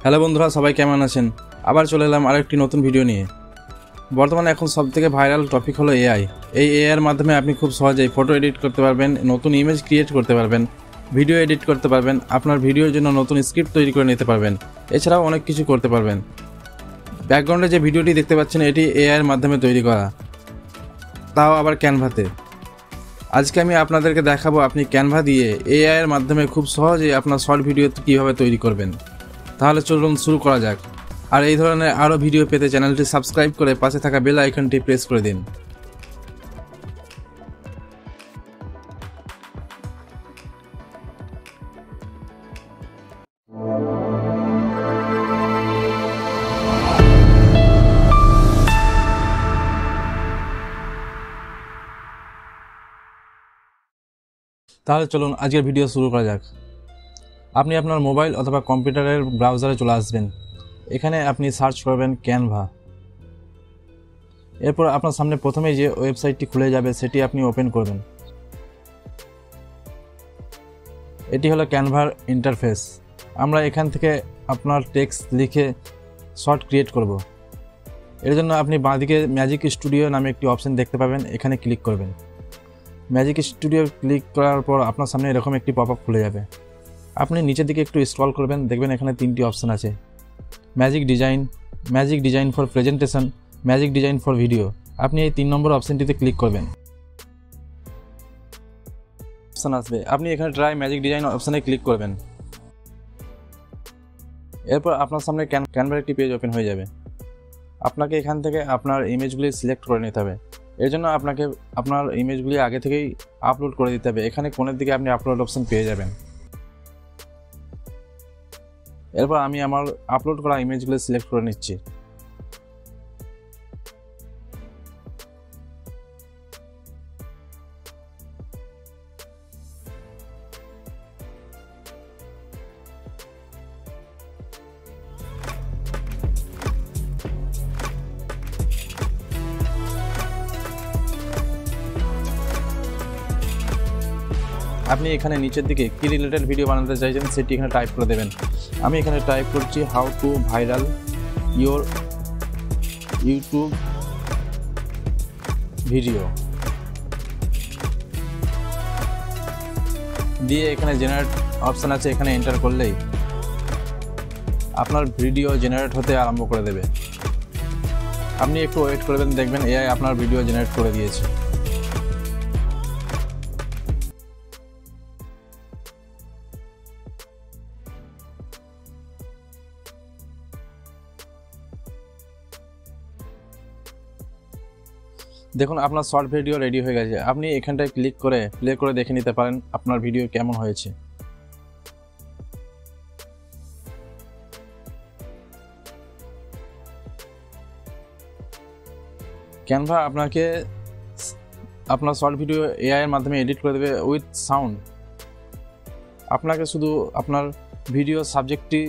Hello বন্ধুরা, সবাই কেমন আছেন? আবার চলে এলাম আরেকটি নতুন ভিডিও নিয়ে। বর্তমানে এখন সবথেকে ভাইরাল টপিক হলো এআই। এই এআইয়ের মাধ্যমে আপনি খুব সহজেই ফটো এডিট করতে পারবেন, নতুন ইমেজ ক্রিয়েট করতে পারবেন, ভিডিও এডিট করতে পারবেন, আপনার ভিডিওর জন্য নতুন স্ক্রিপ্ট তৈরি করে নিতে পারবেন, এছাড়াও অনেক কিছু করতে পারবেন। ব্যাকগ্রাউন্ডে যে ভিডিওটি দেখতে পাচ্ছেন এটি এআইয়ের মাধ্যমে তৈরি করা, তাও আবার ক্যানভাতে। আজকে আমি আপনাদেরকে দেখাবো আপনি ক্যানভা দিয়ে এআইয়ের মাধ্যমে খুব সহজেই আপনার শর্ট ভিডিও কীভাবে তৈরি করবেন। তাহলে চলুন শুরু করা যাক। আর এই ধরনের আরও ভিডিও পেতে চ্যানেলটি সাবস্ক্রাইব করে পাশে থাকা বেল আইকনটি প্রেস করে দিন। তাহলে চলুন আজকের ভিডিও শুরু করা যাক। আপনি আপনার মোবাইল অথবা কম্পিউটারের ব্রাউজারে চলে আসবেন। এখানে আপনি সার্চ করবেন ক্যানভা। এরপর আপনার সামনে প্রথমেই যে ওয়েবসাইটটি খুলে যাবে সেটি আপনি ওপেন করবেন। এটি হলো ক্যানভার ইন্টারফেস। আমরা এখান থেকে আপনার টেক্সট লিখে শর্ট ক্রিয়েট করব। এর জন্য আপনি বাঁদিকে ম্যাজিক স্টুডিও নামে একটি অপশন দেখতে পাবেন, এখানে ক্লিক করবেন। ম্যাজিক স্টুডিও ক্লিক করার পর আপনার সামনে এরকম একটি পপআপ খুলে যাবে। আপনি নিচের দিকে একটু স্ক্রল করবেন, দেখবেন এখানে তিনটি অপশন আছে: magic design for presentation, magic design for video. আপনি এই 3 নম্বর অপশনটিতে ক্লিক করবেন। অপশন আসবে, আপনি এখানে ট্রাই ম্যাজিক ডিজাইন অপশানে ক্লিক করবেন। এরপর আপনার সামনে ক্যানভার একটি পেজ ওপেন হয়ে যাবে। আপনাকে এখান থেকে আপনার ইমেজগুলি সিলেক্ট করে নিতে হবে। এর জন্য আপনাকে আপনার ইমেজগুলি আগে থেকেই আপলোড করে দিতে হবে। এখানে কোণের দিকে আপনি আপলোড অপশন পেয়ে যাবেন। এরপর আমি আমার আপলোড করা ইমেজগুলো সিলেক্ট করে নিচ্ছি। আপনি এখানে নিচের দিকে কি রিলেটেড ভিডিও বানাতে চাইছেন সেটি এখানে টাইপ করে দেবেন। আমি এখানে টাইপ করছি how to viral your YouTube video দিয়ে এখানে জেনারেট অপশান আছে, এখানে এন্টার করলেই আপনার ভিডিও জেনারেট হতে আরম্ভ করে দেবে। আপনি একটু ওয়েট করবেন, দেখবেন এআই আপনার ভিডিও জেনারেট করে দিয়েছে। দেখুন আপনার শর্ট ভিডিও রেডি হয়ে গেছে। আপনি এখানটায় ক্লিক করে প্লে করে দেখে নিতে পারেন আপনার ভিডিও কেমন হয়েছে। ক্যানভা আপনাকে আপনার শর্ট ভিডিও এআই এর মাধ্যমে এডিট করে দেবে উইথ সাউন্ড। আপনাকে শুধু আপনার ভিডিও সাবজেক্টটি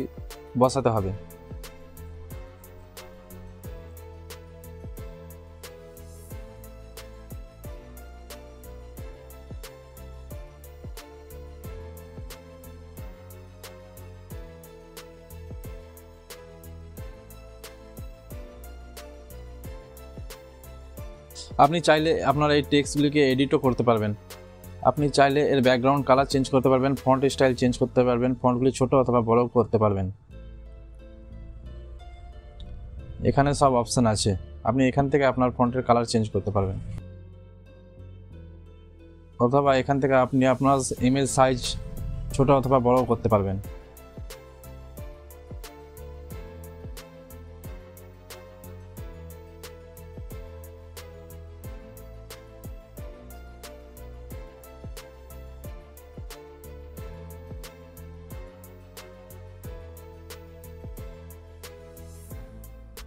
বসাতে হবে। আপনি চাইলে আপনার এই টেক্সটগুলিকে এডিটও করতে পারবেন। আপনি চাইলে এর ব্যাকগ্রাউন্ড কালার চেঞ্জ করতে পারবেন, ফন্ট স্টাইল চেঞ্জ করতে পারবেন, ফন্টগুলি ছোট অথবা বড় করতে পারবেন। এখানে সব অপশন আছে, আপনি এখান থেকে আপনার ফন্টের কালার চেঞ্জ করতে পারবেন, অথবা এখান থেকে আপনি আপনার ইমেজ সাইজ ছোট অথবা বড় করতে পারবেন।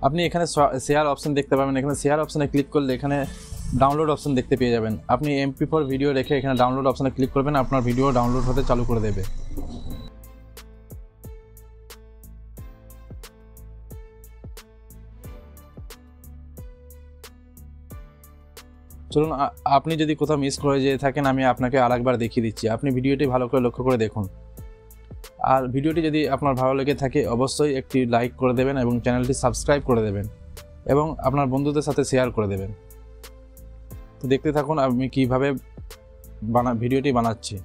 আপনি এখানে শেয়ার অপশন দেখতে পাবেন। এখানে শেয়ার অপশনে ক্লিক করলে এখানে ডাউনলোড অপশন দেখতে পেয়ে যাবেন। আপনি MP4 ভিডিও রেখে এখানে ডাউনলোড অপশনে ক্লিক করবেন, আপনার ভিডিও ডাউনলোড হতে চালু করে দেবে। চলুন আপনি যদি কোথাও মিস করে যেয়ে থাকেন আমি আপনাকে আরেকবার দেখিয়ে দিচ্ছি। আপনি ভিডিওটি ভালো করে লক্ষ্য করে দেখুন। আর ভিডিওটি যদি আপনার ভালো লেগে থাকে অবশ্যই একটি লাইক করে দেবেন এবং চ্যানেলটি সাবস্ক্রাইব করে দেবেন এবং আপনার বন্ধুদের সাথে শেয়ার করে দেবেন। তো দেখতে থাকুন আমি কীভাবে ভিডিওটি বানাচ্ছি।